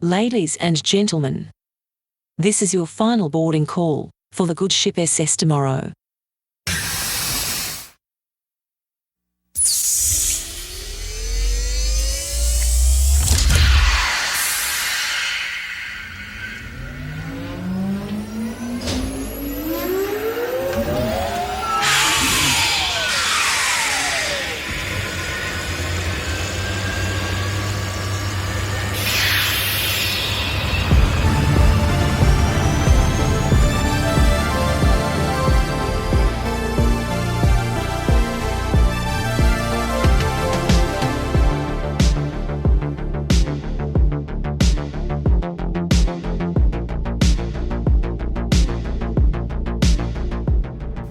Ladies and gentlemen, this is your final boarding call for the good ship SS Tomorrow.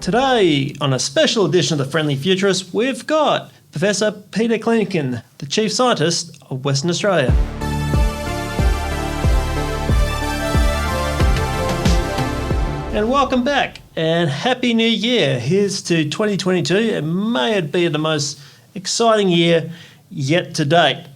Today, on a special edition of The Friendly Futurist, we've got Professor Peter Klinken, the Chief Scientist of Western Australia. And welcome back, and Happy New Year. Here's to 2022, and may it be the most exciting year yet to date.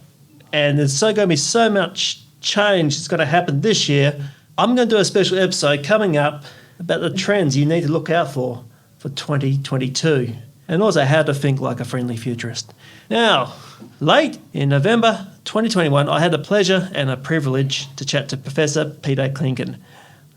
And there's going to be so much change that's going to happen this year. I'm going to do a special episode coming up about the trends you need to look out for 2022, and also how to think like a friendly futurist. Now, late in November 2021, I had the pleasure and a privilege to chat to Professor Peter Klinken,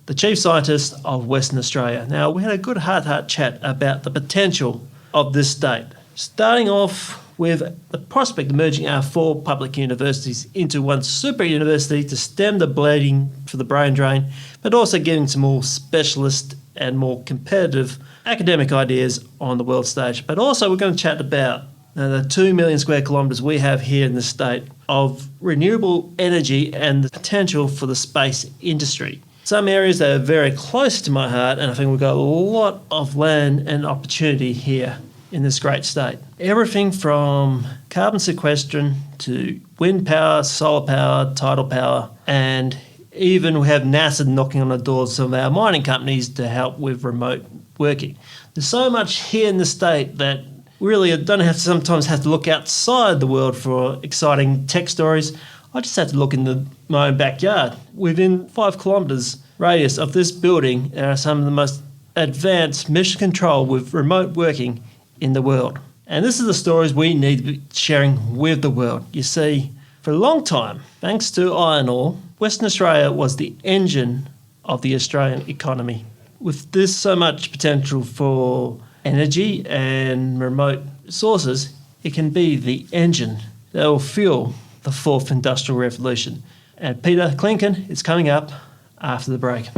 the Chief Scientist of Western Australia. Now, we had a good heart-to-heart chat about the potential of this state, starting off with the prospect of merging our 4 public universities into one super university to stem the bleeding for the brain drain, but also giving some more specialist and more competitive academic ideas on the world stage. But also we're going to chat about the 2 million square kilometres we have here in the state of renewable energy and the potential for the space industry. Some areas that are very close to my heart, and I think we've got a lot of land and opportunity here in this great state. Everything from carbon sequestration to wind power, solar power, tidal power, and even we have NASA knocking on the doors of our mining companies to help with remote working. There's so much here in the state that really I don't have to sometimes have to look outside the world for exciting tech stories. I just have to look in my own backyard. Within 5 kilometres radius of this building, there are some of the most advanced mission control with remote working in the world. And this is the stories we need to be sharing with the world. You see, for a long time, thanks to iron ore, Western Australia was the engine of the Australian economy. With this so much potential for energy and remote sources, it can be the engine that will fuel the 4th Industrial Revolution. And Peter Klinken is coming up after the break.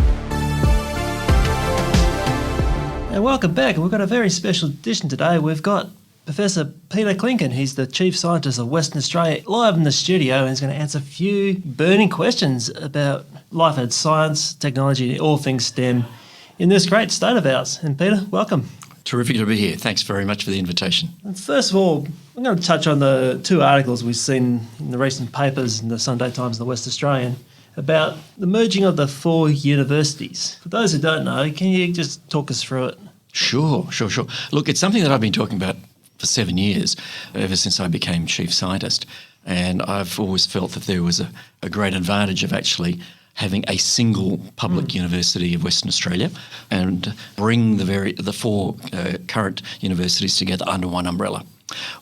And welcome back. We've got a very special edition today. We've got Professor Peter Klinken. He's the Chief Scientist of Western Australia, live in the studio, and he's going to answer a few burning questions about life and science, technology, all things STEM in this great state of ours. And Peter, welcome. Terrific to be here. Thanks very much for the invitation. And first of all, I'm going to touch on the 2 articles we've seen in the recent papers in the Sunday Times and the West Australian about the merging of the 4 universities. For those who don't know, can you just talk us through it? Sure. Look, it's something that I've been talking about for 7 years, ever since I became Chief Scientist. And I've always felt that there was a great advantage of actually having a single public university of Western Australia and bring the 4 current universities together under one umbrella.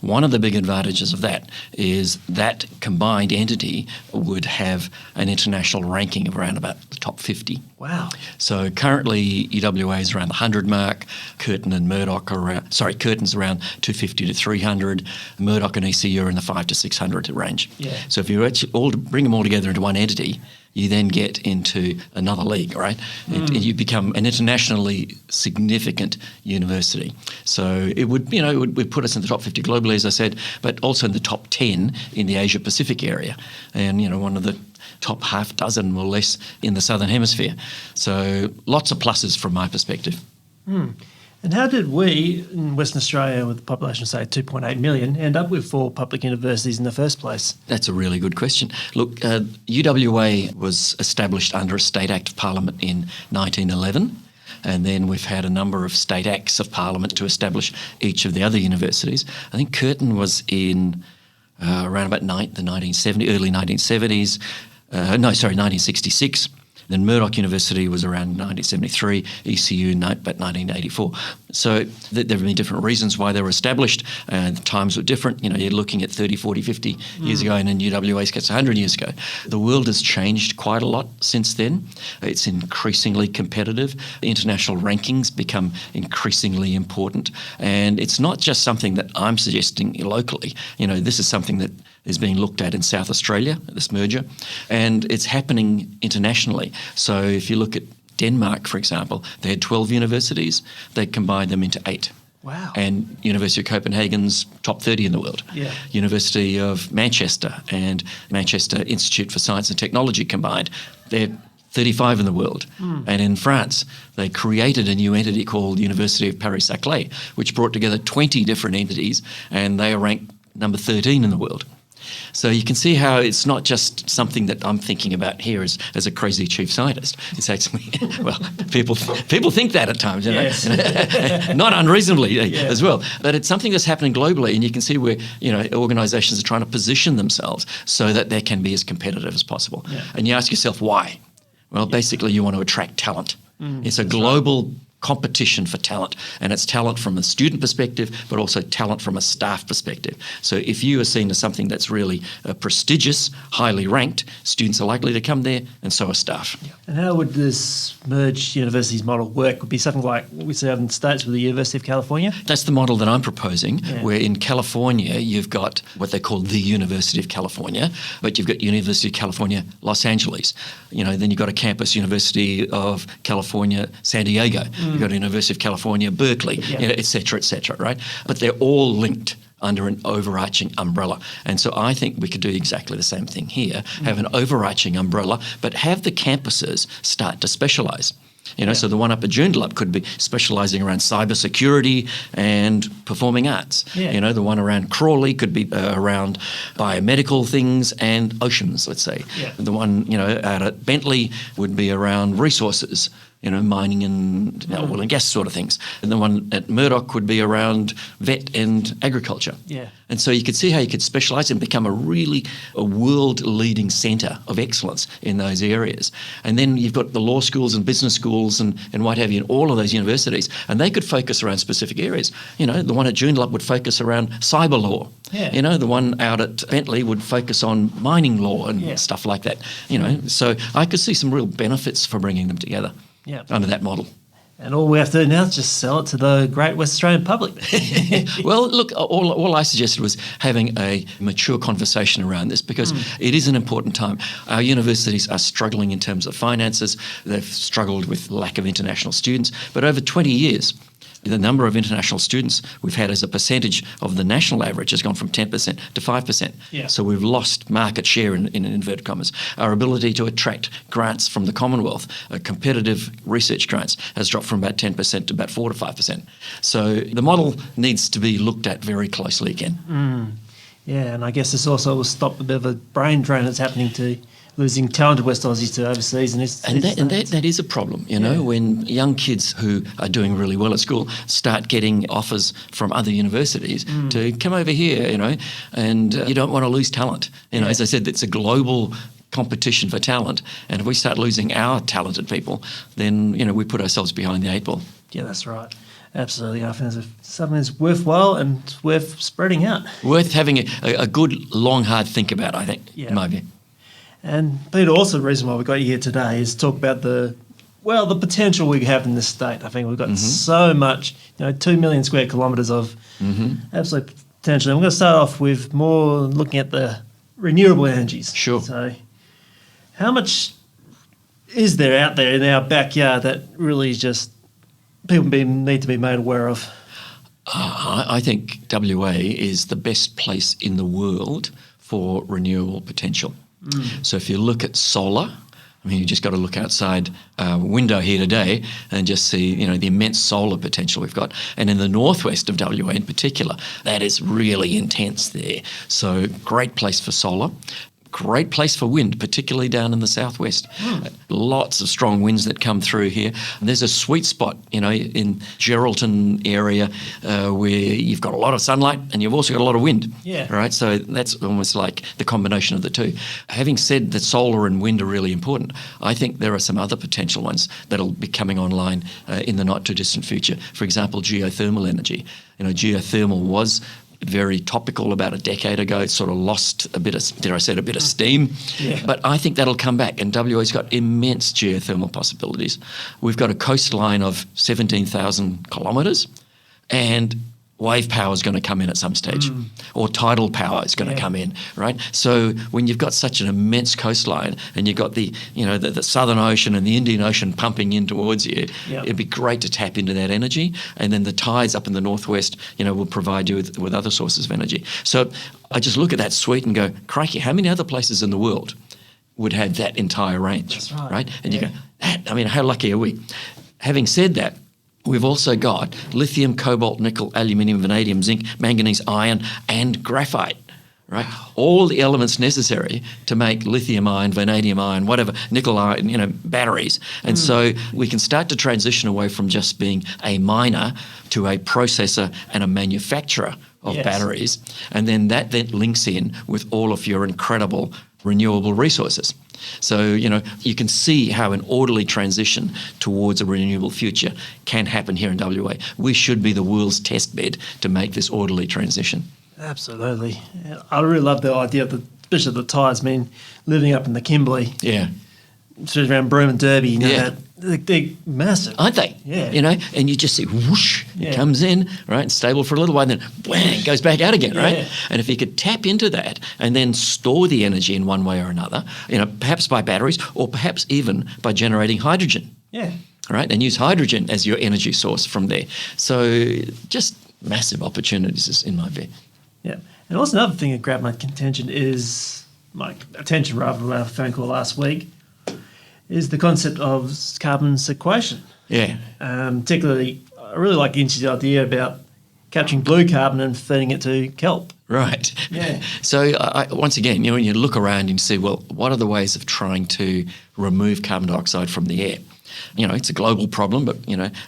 One of the big advantages of that is that combined entity would have an international ranking of around about the top 50. Wow. So currently UWA is around the 100 mark, Curtin and Murdoch Curtin's around 250 to 300, Murdoch and ECU are in the 500 to 600 range. Yeah. So if you actually bring them all together into one entity, you then get into another league, right? You become an internationally significant university. So it would put us in the top 50 globally, as I said, but also in the top 10 in the Asia Pacific area, and one of the top half dozen or less in the Southern Hemisphere. So lots of pluses from my perspective. And how did we in Western Australia, with a population of say 2.8 million, end up with 4 public universities in the first place? That's a really good question. Look, UWA was established under a State Act of Parliament in 1911, and then we've had a number of State Acts of Parliament to establish each of the other universities. I think Curtin was in around about the early 1970s. 1966. Then Murdoch University was around 1973, ECU about 1984. So there have been different reasons why they were established. The times were different. You're looking at 30, 40, 50 years ago, and in UWA's case, 100 years ago. The world has changed quite a lot since then. It's increasingly competitive. International rankings become increasingly important. And it's not just something that I'm suggesting locally. This is something that is being looked at in South Australia, this merger, and it's happening internationally. So if you look at Denmark, for example, they had 12 universities. They combined them into 8. Wow. And University of Copenhagen's top 30 in the world. Yeah. University of Manchester and Manchester Institute for Science and Technology combined, they're 35 in the world. And in France, they created a new entity called University of Paris-Saclay, which brought together 20 different entities, and they are ranked number 13 in the world. So you can see how it's not just something that I'm thinking about here as a crazy chief scientist. It's actually, well, people think that at times, Yes. not unreasonably as well. But it's something that's happening globally, and you can see where organisations are trying to position themselves so that they can be as competitive as possible. Yeah. And you ask yourself why? Well, basically you want to attract talent. It's a global competition for talent, and it's talent from a student perspective, but also talent from a staff perspective. So if you are seen as something that's really prestigious, highly ranked, students are likely to come there, and so are staff. And how would this merged universities model work? Would be something like what we see out in the States with the University of California? That's the model that I'm proposing, Yeah. where in California you've got what they call the University of California, but you've got University of California, Los Angeles. Then you've got a campus, University of California, San Diego. You've got University of California, Berkeley, et cetera, right? But they're all linked under an overarching umbrella. And so I think we could do exactly the same thing here, have an overarching umbrella, but have the campuses start to specialise. So the one up at Joondalup could be specialising around cybersecurity and performing arts. Yeah. The one around Crawley could be around biomedical things and oceans, let's say. Yeah. The one, out at Bentley would be around resources, mining and oil and gas sort of things. And the one at Murdoch would be around vet and agriculture. Yeah. And so you could see how you could specialise and become a world-leading centre of excellence in those areas. And then you've got the law schools and business schools and what have you in all of those universities, and they could focus around specific areas. The one at Joondalup would focus around cyber law. Yeah. The one out at Bentley would focus on mining law and stuff like that. So I could see some real benefits for bringing them together. Yeah. Under that model. And all we have to do now is just sell it to the great West Australian public. Well, look, all I suggested was having a mature conversation around this, because it is an important time. Our universities are struggling in terms of finances. They've struggled with lack of international students. But over 20 years, the number of international students we've had as a percentage of the national average has gone from 10% to 5%. Yeah. So we've lost market share in inverted commas. Our ability to attract grants from the Commonwealth, competitive research grants, has dropped from about 10% to about 4 to 5%. So the model needs to be looked at very closely again. Yeah, and I guess this also will stop a bit of a brain drain that's happening to losing talented West Aussies to overseas. And that is a problem, when young kids who are doing really well at school start getting offers from other universities to come over here, and you don't want to lose talent. As I said, it's a global competition for talent, and if we start losing our talented people, then, we put ourselves behind the 8 ball. Yeah, that's right. Absolutely. I think it's something that's worthwhile and worth spreading out. Worth having a good, long, hard think about, I think, in my view. And Peter, also the reason why we got you here today is to talk about the potential we have in this state. I think we've got so much, 2 million square kilometres of absolute potential. And we're going to start off with more looking at the renewable energies. Sure. So how much is there out there in our backyard that really is just people need to be made aware of? I think WA is the best place in the world for renewable potential. So if you look at solar, you just got to look outside our window here today and just see, the immense solar potential we've got. And in the northwest of WA in particular, that is really intense there. So great place for solar. great place for wind, particularly down in the southwest. Lots of strong winds that come through here. And there's a sweet spot, in Geraldton area where you've got a lot of sunlight and you've also got a lot of wind. Yeah. Right. So that's almost like the combination of the two. Having said that solar and wind are really important, I think there are some other potential ones that'll be coming online in the not too distant future. For example, geothermal energy. Geothermal was very topical about a decade ago. It sort of lost a bit of steam. Yeah. But I think that'll come back, and WA's got immense geothermal possibilities. We've got a coastline of 17,000 kilometres, and wave power is going to come in at some stage, or tidal power is going to come in, right? So when you've got such an immense coastline and you've got the Southern Ocean and the Indian Ocean pumping in towards you, it'd be great to tap into that energy. And then the tides up in the northwest, will provide you with other sources of energy. So I just look at that suite and go, crikey, how many other places in the world would have that entire range? That's right. And you go, how lucky are we? Having said that, we've also got lithium, cobalt, nickel, aluminium, vanadium, zinc, manganese, iron, and graphite, right? Wow. All the elements necessary to make lithium ion, vanadium ion, whatever, nickel ion, batteries. And so we can start to transition away from just being a miner to a processor and a manufacturer of batteries. And then that links in with all of your incredible renewable resources. So, you can see how an orderly transition towards a renewable future can happen here in WA. We should be the world's test bed to make this orderly transition. Absolutely. I really love the idea of especially the tides, living up in the Kimberley. Yeah. Especially around Broome and Derby, they're massive. Aren't they? Yeah. And you just see whoosh, it comes in, right, stable for a little while, and then bang, goes back out again, right? And if you could tap into that and then store the energy in one way or another, perhaps by batteries or perhaps even by generating hydrogen. Yeah. Right, and use hydrogen as your energy source from there. So just massive opportunities in my view. Yeah. And also another thing that grabbed my attention rather than a phone call last week, is the concept of carbon sequestration. Yeah. Particularly, I really like the idea about capturing blue carbon and feeding it to kelp. Right. Yeah. So once again, when you look around and you see, well, what are the ways of trying to remove carbon dioxide from the air? It's a global problem, but,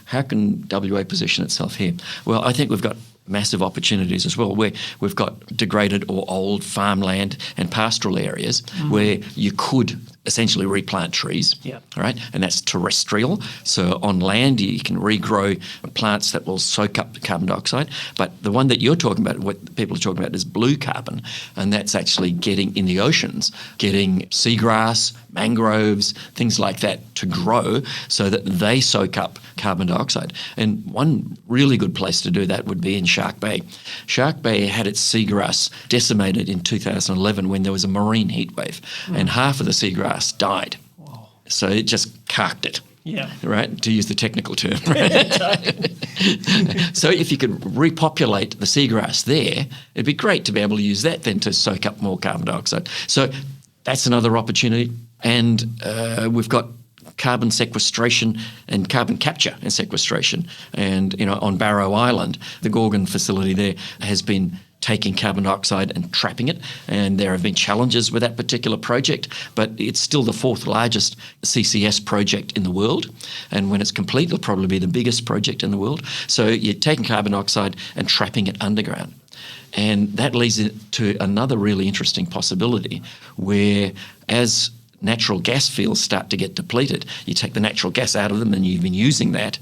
how can WA position itself here? Well, I think we've got massive opportunities as well, where we've got degraded or old farmland and pastoral areas where you could essentially replant trees, right? And that's terrestrial. So on land, you can regrow plants that will soak up the carbon dioxide. But the one that you're talking about, what people are talking about, is blue carbon, and that's actually getting in the oceans, getting seagrass, mangroves, things like that to grow so that they soak up carbon dioxide. And one really good place to do that would be in Shark Bay. Shark Bay had its seagrass decimated in 2011 when there was a marine heat wave, and half of the seagrass died. Whoa. So it just carked it. Yeah. Right, to use the technical term. Right? So if you could repopulate the seagrass there, it'd be great to be able to use that then to soak up more carbon dioxide. So that's another opportunity. And we've got carbon sequestration and carbon capture and sequestration. And, on Barrow Island, the Gorgon facility there has been taking carbon dioxide and trapping it. And there have been challenges with that particular project, but it's still the fourth largest CCS project in the world. And when it's complete, it'll probably be the biggest project in the world. So you're taking carbon dioxide and trapping it underground. And that leads to another really interesting possibility where, as natural gas fields start to get depleted, you take the natural gas out of them and you've been using that,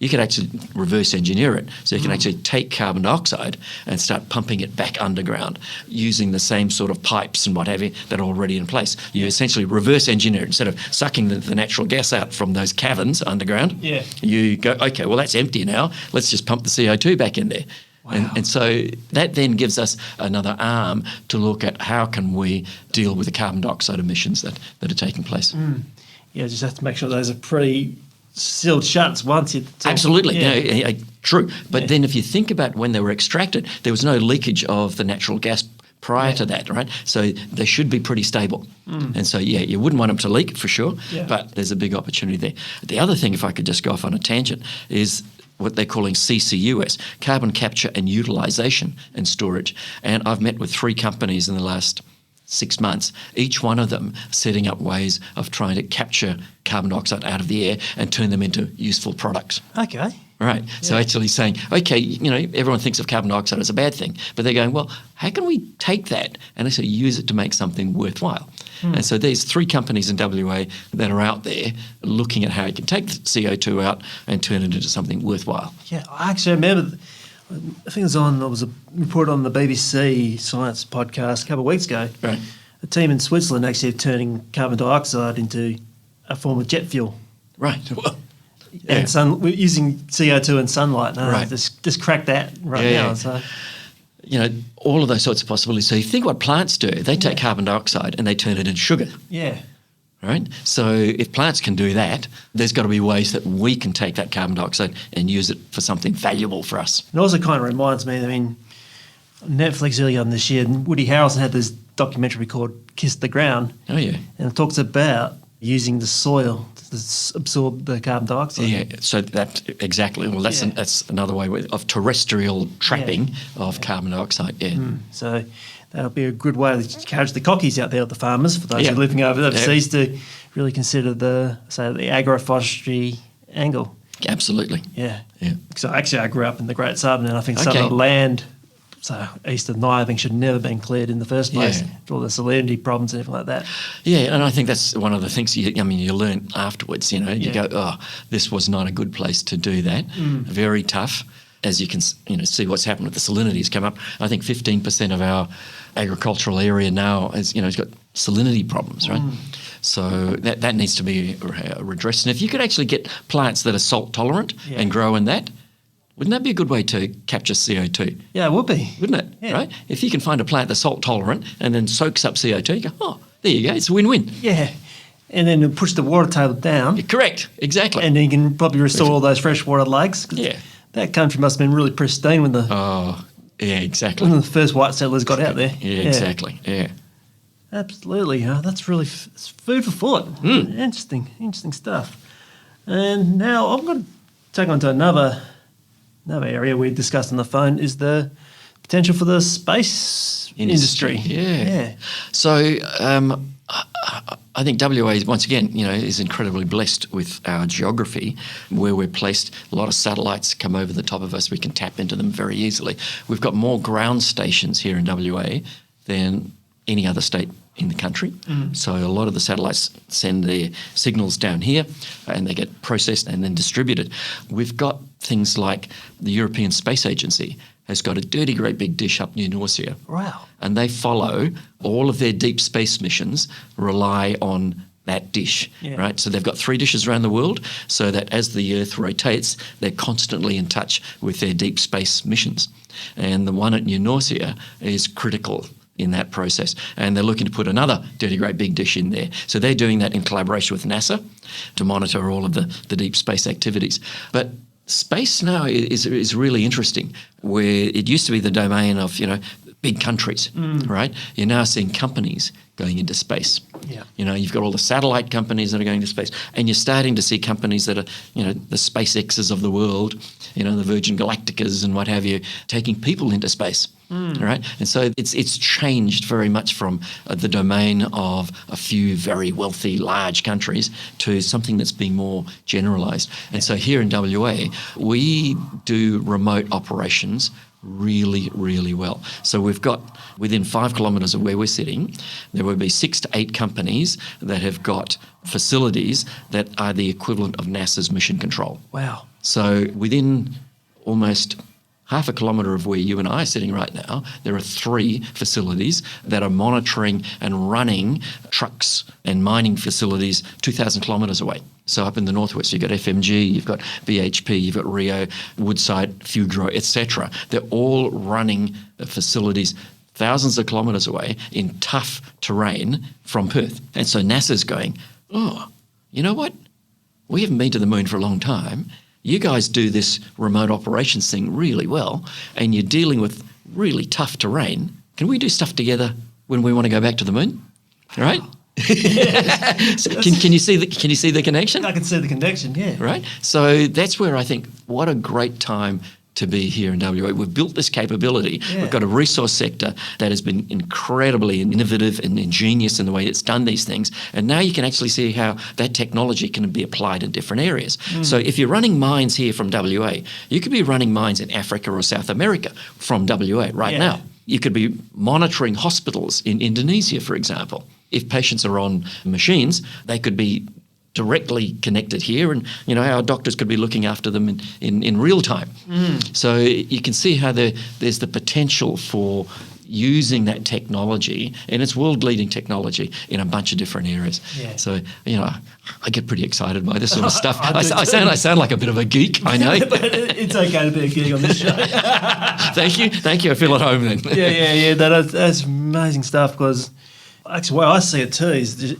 you could actually reverse engineer it. So you can actually take carbon dioxide and start pumping it back underground using the same sort of pipes and what have you that are already in place. You essentially reverse engineer it. Instead of sucking the natural gas out from those caverns underground, you go, okay, well, that's empty now. Let's just pump the CO2 back in there. Wow. And so that then gives us another arm to look at how can we deal with the carbon dioxide emissions that are taking place. Yeah, just have to make sure those are pretty sealed shut once you... Absolutely, true. But then if you think about when they were extracted, there was no leakage of the natural gas prior to that, right? So they should be pretty stable. And so, you wouldn't want them to leak for sure, but there's a big opportunity there. The other thing, if I could just go off on a tangent, is what they're calling CCUS, carbon capture and utilization and storage. And I've met with 3 companies in the last 6 months, each one of them setting up ways of trying to capture carbon dioxide out of the air and turn them into useful products. Okay. Right. So actually saying, okay, everyone thinks of carbon dioxide as a bad thing, but they're going, well, how can we take that and actually use it to make something worthwhile? And so there's 3 companies in WA that are out there looking at how you can take the CO2 out and turn it into something worthwhile. Yeah, I actually remember, I think there was a report on the BBC Science podcast a couple of weeks ago. Right. A team in Switzerland actually turning carbon dioxide into a form of jet fuel. Right. Well, And we're using CO2 and sunlight. No, Right. Just crack that right now. So. All of those sorts of possibilities. So you think what plants do, they take carbon dioxide and they turn it into sugar. Yeah. Right? So if plants can do that, there's got to be ways that we can take that carbon dioxide and use it for something valuable for us. It also kind of reminds me, Netflix earlier on this year, Woody Harrelson had this documentary called Kiss the Ground. Oh, yeah. And it talks about using the soil to absorb the carbon dioxide. Yeah, so that exactly. Well, that's another way of terrestrial trapping of carbon dioxide. Yeah. So that'll be a good way to encourage the cockies out there, the farmers, for those who are living overseas, to really consider the agroforestry angle. Absolutely. Yeah. Yeah. So actually, I grew up in the Great Southern, and I think some of the land, so east of Nye, I think should never have been cleared in the first place. All the salinity problems and everything like that. Yeah, and I think that's one of the things you learn afterwards. You go, oh, this was not a good place to do that. Very tough. As you can see what's happened with the salinities come up. I think 15% of our agricultural area now has got salinity problems, right? So that needs to be redressed. And if you could actually get plants that are salt tolerant and grow in that, wouldn't that be a good way to capture CO2? Yeah, it would be. Wouldn't it? Yeah. Right? If you can find a plant that's salt tolerant and then soaks up CO2, you go, oh, there you go, it's a win-win. Yeah. And then push the water table down. Correct, exactly. And then you can probably restore all those freshwater lakes. Yeah. That country must have been really pristine when the exactly. when the first white settlers got out there. Yeah, exactly. Yeah. Absolutely. That's really it's food for thought. Interesting stuff. And now I'm going to take on to another area we discussed on the phone is the potential for the space industry. Yeah. So I think WA, once again, is incredibly blessed with our geography, where we're placed. A lot of satellites come over the top of us. We can tap into them very easily. We've got more ground stations here in WA than any other state in the country. So a lot of the satellites send their signals down here and they get processed and then distributed. We've got things like the European Space Agency has got a dirty great big dish up near Norcia. Wow. And they follow all of their deep space missions rely on that dish, right? So they've got 3 dishes around the world so that as the Earth rotates, they're constantly in touch with their deep space missions. And the one at New Norcia is critical in that process. And they're looking to put another dirty great big dish in there. So they're doing that in collaboration with NASA to monitor all of the deep space activities. But space now is really interesting, where it used to be the domain of, big countries, right? You're now seeing companies going into space. Yeah. You've got all the satellite companies that are going to space, and you're starting to see companies that are, the SpaceXs of the world, the Virgin Galacticas and what have you, taking people into space. Right? And so it's changed very much from the domain of a few very wealthy, large countries to something that's being more generalised. And so here in WA, we do remote operations really, really well. So we've got, within 5 kilometres of where we're sitting, there will be 6 to 8 companies that have got facilities that are the equivalent of NASA's mission control. Wow. So within almost half a kilometre of where you and I are sitting right now, there are 3 facilities that are monitoring and running trucks and mining facilities 2,000 kilometres away. So up in the northwest, you've got FMG, you've got BHP, you've got Rio, Woodside, Fugro, etc. They're all running facilities thousands of kilometres away in tough terrain from Perth. And so NASA's going, oh, you know what? We haven't been to the moon for a long time. You guys do this remote operations thing really well, and you're dealing with really tough terrain. Can we do stuff together when we want to go back to the moon? All right? So can you see the connection? I can see the connection, yeah. Right? So that's where I think what a great time to be here in WA. We've built this capability. Yeah. We've got a resource sector that has been incredibly innovative and ingenious in the way it's done these things. And now you can actually see how that technology can be applied in different areas. So if you're running mines here from WA, you could be running mines in Africa or South America from WA right now. You could be monitoring hospitals in Indonesia, for example. If patients are on machines, they could be directly connected here, and our doctors could be looking after them in real time. So you can see how there's the potential for using that technology, and it's world-leading technology in a bunch of different areas. Yeah. So I get pretty excited by this sort of stuff. I sound like a bit of a geek, I know. But it's okay to be a geek on this show. Thank you. I feel at home then. Yeah. That's amazing stuff, because actually, the way I see it too is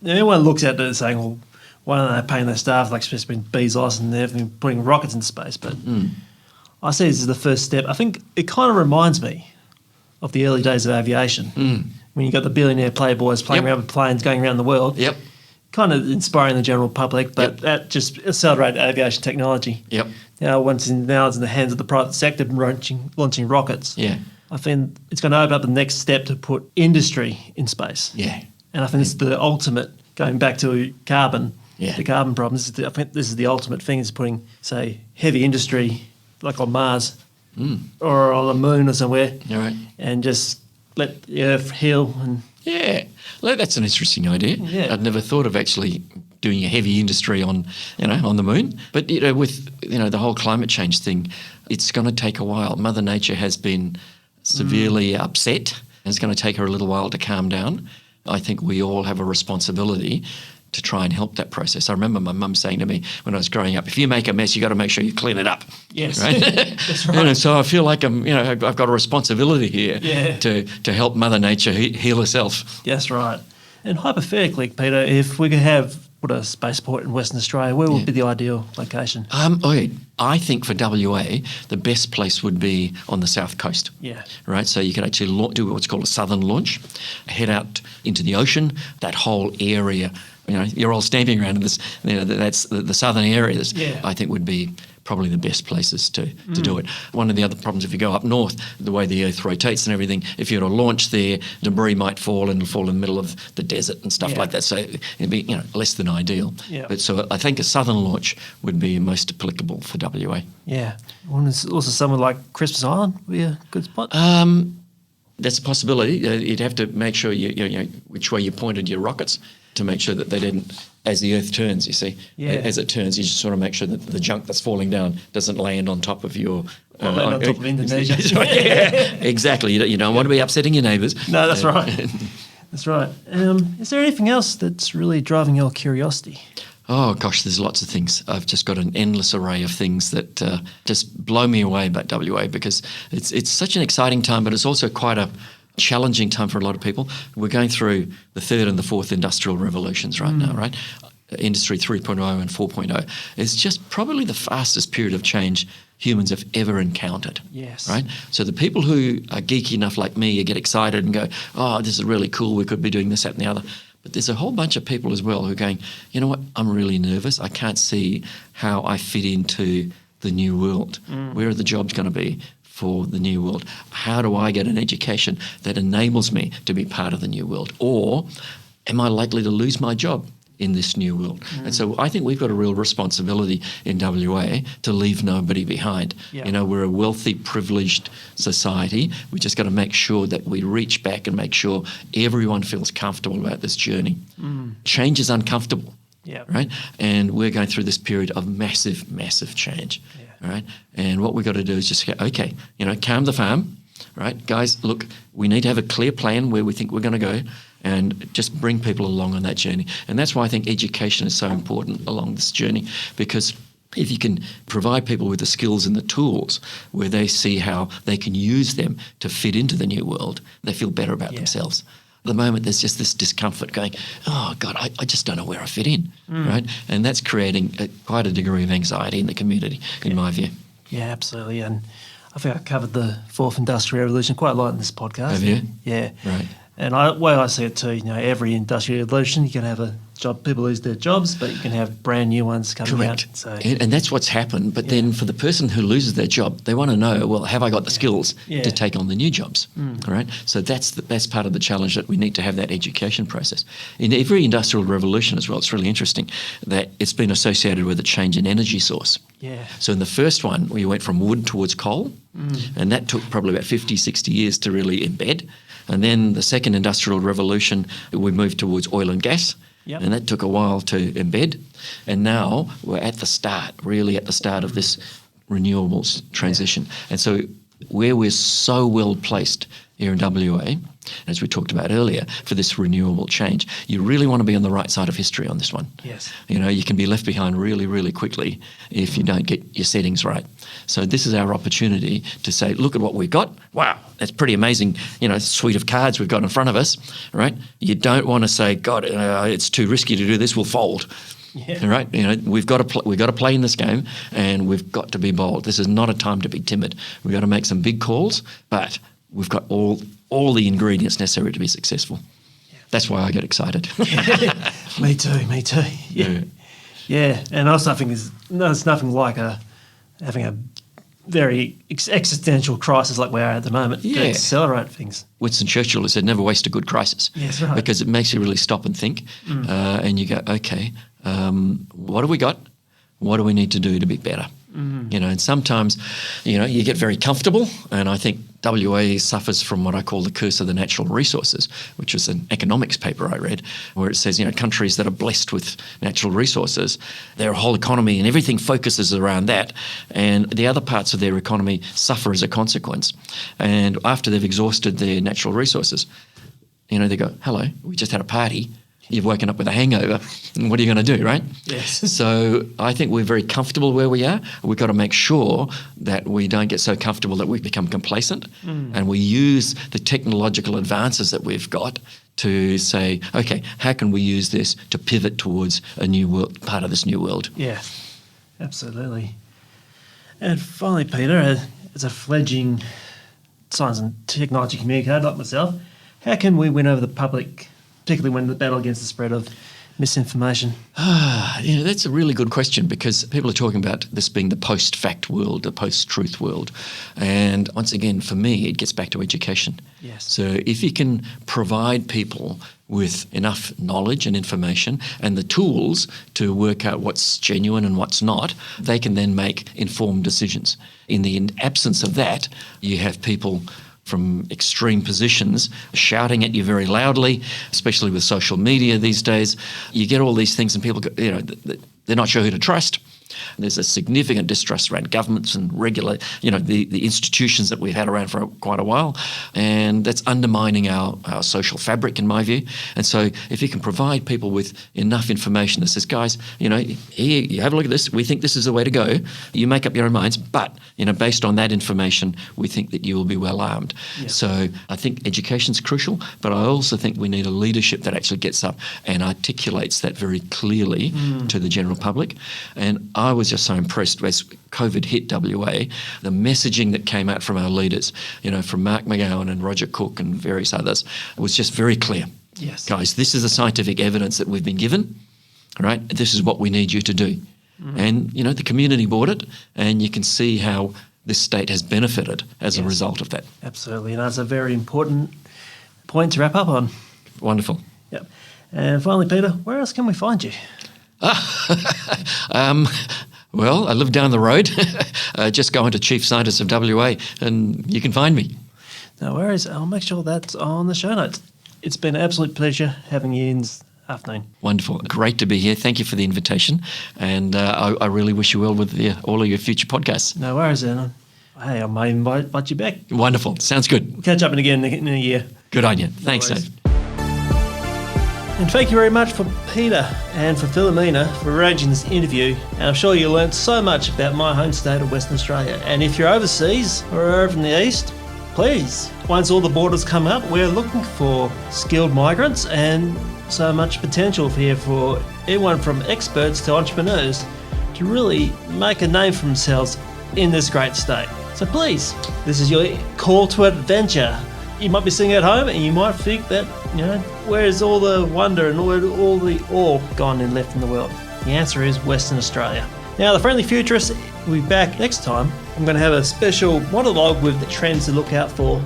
everyone looks at it saying, well, why don't they paying their staff like supposed to be Bezos and they've been putting rockets into space? But I see this as the first step. I think it kind of reminds me of the early days of aviation, when you got the billionaire playboys playing around with planes going around the world. Yep. Kind of inspiring the general public, but that just accelerated aviation technology. Yep. Now it's in the hands of the private sector launching rockets. Yeah. I think it's going to open up the next step to put industry in space. Yeah. And I think it's the ultimate, going back to carbon. Yeah. The carbon problem. I think this is the ultimate thing, is putting, say, heavy industry like on Mars or on the moon or somewhere, and just let the Earth heal. Well, that's an interesting idea. Yeah. I'd never thought of actually doing a heavy industry on the moon. But with the whole climate change thing, it's going to take a while. Mother Nature has been severely upset, and it's going to take her a little while to calm down. I think we all have a responsibility to try and help that process. I remember my mum saying to me when I was growing up, if you make a mess, you got to make sure you clean it up. Yes, right? That's right. So I feel like I've got a responsibility here to help Mother Nature heal herself. That's right. And hypothetically, Peter, if we could put a spaceport in Western Australia, where would be the ideal location? I think for WA, the best place would be on the south coast. Yeah. Right? So you could actually do what's called a southern launch, head out into the ocean, that whole area. You're all stamping around in this. That's the southern areas. Yeah. I think would be probably the best places to do it. One of the other problems, if you go up north, the way the Earth rotates and everything, if you were to launch there, debris might fall and it'll fall in the middle of the desert and stuff like that. So it'd be less than ideal. Yeah. But so I think a southern launch would be most applicable for WA. Yeah. Also somewhere like Christmas Island would be a good spot. That's a possibility. You'd have to make sure you which way you pointed your rockets, to make sure that they didn't, as the Earth turns, you see, as it turns, you just sort of make sure that the junk that's falling down doesn't land on top of your... land on top of Indonesia. Exactly. You don't want to be upsetting your neighbours. No, that's right. That's right. Is there anything else that's really driving your curiosity? Oh, gosh, there's lots of things. I've just got an endless array of things that just blow me away about WA, because it's such an exciting time, but it's also quite a challenging time for a lot of people. We're going through the third and the fourth industrial revolutions right now, right? Industry 3.0 and 4.0. It's just probably the fastest period of change humans have ever encountered. Yes. Right? So the people who are geeky enough like me, you get excited and go, oh, this is really cool, we could be doing this, that and the other. But there's a whole bunch of people as well who are going, you know what, I'm really nervous. I can't see how I fit into the new world. Where are the jobs going to be for the new world? How do I get an education that enables me to be part of the new world? Or am I likely to lose my job in this new world? And so I think we've got a real responsibility in WA to leave nobody behind. Yeah. We're a wealthy, privileged society. We just got to make sure that we reach back and make sure everyone feels comfortable about this journey. Change is uncomfortable. Yeah. Right? And we're going through this period of massive, massive change. Yeah. Right? And what we've got to do is just go, okay, calm the farm, right? Guys, look, we need to have a clear plan where we think we're going to go, and just bring people along on that journey. And that's why I think education is so important along this journey, because if you can provide people with the skills and the tools where they see how they can use them to fit into the new world, they feel better about themselves. At the moment, there's just this discomfort going, oh, God, I just don't know where I fit in, right? And that's creating quite a degree of anxiety in the community, in my view. Yeah, absolutely. And I think I covered the fourth industrial revolution quite a lot in this podcast. Have you? Yeah. Right. And the way I see it too, every industrial revolution, you can have a people lose their jobs, but you can have brand new ones coming Correct. out. So And that's what's happened. But then for the person who loses their job, they want to know, well, have I got the skills to take on the new jobs? All right. So that's part of the challenge, that we need to have that education process. In every industrial revolution as well, it's really interesting that it's been associated with a change in energy source. Yeah. So in the first one, we went from wood towards coal, and that took probably about 50, 60 years to really embed. And then the second industrial revolution, we moved towards oil and gas. Yep. And that took a while to embed. And now we're at the start, really at the start of this renewables transition. And so where we're so well placed here in WA, as we talked about earlier, for this renewable change, you really want to be on the right side of history on this one. Yes. You know, you can be left behind really, really quickly if you don't get your settings right. So this is our opportunity to say, look at what we've got. Wow, that's pretty amazing, suite of cards we've got in front of us, right? You don't want to say, God, it's too risky to do this, we'll fold. Yeah. Right, we've got to play in this game, and we've got to be bold. This is not a time to be timid. We've got to make some big calls, but we've got all the ingredients necessary to be successful. Yeah. That's why I get excited. Me too. Yeah. And I also think there's nothing like having a very existential crisis like we are at the moment to accelerate things. Winston Churchill has said, never waste a good crisis. Yes, right. Because it makes you really stop and think, and you go, okay, what have we got? What do we need to do to be better? And sometimes, you get very comfortable, and I think WA suffers from what I call the curse of the natural resources, which is an economics paper I read, where it says, countries that are blessed with natural resources, their whole economy and everything focuses around that, and the other parts of their economy suffer as a consequence. And after they've exhausted their natural resources, they go, hello, we just had a party. You've woken up with a hangover, and what are you going to do, right? Yes. So I think we're very comfortable where we are. We've got to make sure that we don't get so comfortable that we become complacent, and we use the technological advances that we've got to say, okay, how can we use this to pivot towards a new world, part of this new world? Yeah, absolutely. And finally, Peter, as a fledgling science and technology communicator like myself, how can we win over the public, particularly when the battle against the spread of misinformation? That's a really good question, because people are talking about this being the post-fact world, the post-truth world. And once again, for me, it gets back to education. Yes. So if you can provide people with enough knowledge and information and the tools to work out what's genuine and what's not, they can then make informed decisions. In the absence of that, you have people from extreme positions shouting at you very loudly, especially with social media these days. You get all these things and people, they're not sure who to trust. There's a significant distrust around governments and the institutions that we've had around for quite a while, and that's undermining our social fabric, in my view. And so if you can provide people with enough information that says, guys, here, you have a look at this, we think this is the way to go, you make up your own minds, but based on that information, we think that you will be well armed. Yeah. So I think education's crucial, but I also think we need a leadership that actually gets up and articulates that very clearly to the general public. And I was just so impressed as COVID hit WA, the messaging that came out from our leaders, from Mark McGowan and Roger Cook and various others, was just very clear. Yes. Guys, this is the scientific evidence that we've been given, right? This is what we need you to do. And, the community bought it, and you can see how this state has benefited as a result of that. Absolutely, and that's a very important point to wrap up on. Wonderful. Yep. And finally, Peter, where else can we find you? Well, I live down the road. Just go into Chief Scientist of WA and you can find me. No worries. I'll make sure that's on the show notes. It's been an absolute pleasure having you in this afternoon. Wonderful. Great to be here. Thank you for the invitation. And I really wish you well with all of your future podcasts. No worries, Anna. Hey, I may invite you back. Wonderful. Sounds good. We'll catch up again in a year. Good on you. Thanks, Dave. And thank you very much for Peter and for Philomena for arranging this interview. And I'm sure you learnt so much about my home state of Western Australia. And if you're overseas or over in the east, please, once all the borders come up, we're looking for skilled migrants and so much potential here for everyone from experts to entrepreneurs to really make a name for themselves in this great state. So please, this is your call to adventure. You might be sitting at home and you might think that, where's all the wonder and all the awe gone and left in the world? The answer is Western Australia. Now, the Friendly Futurist will be back next time. I'm going to have a special monologue with the trends to look out for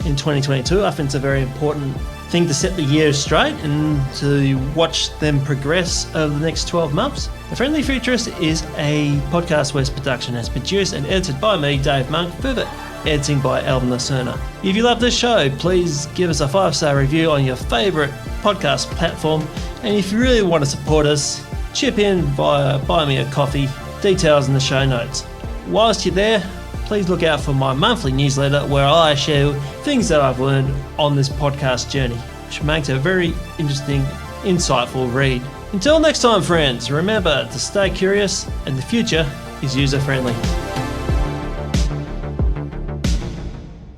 in 2022. I think it's a very important thing to set the year straight and to watch them progress over the next 12 months. The Friendly Futurist is a Podcast West production. It's produced and edited by me, Dave Monk, further editing by Alvin Lacerna. If you love this show, please give us a 5-star review on your favourite podcast platform. And if you really want to support us, chip in via Buy Me a Coffee, details in the show notes. Whilst you're there, please look out for my monthly newsletter where I share things that I've learned on this podcast journey, which makes a very interesting, insightful read. Until next time, friends, remember to stay curious and the future is user-friendly.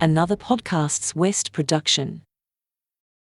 Another Podcasts West production.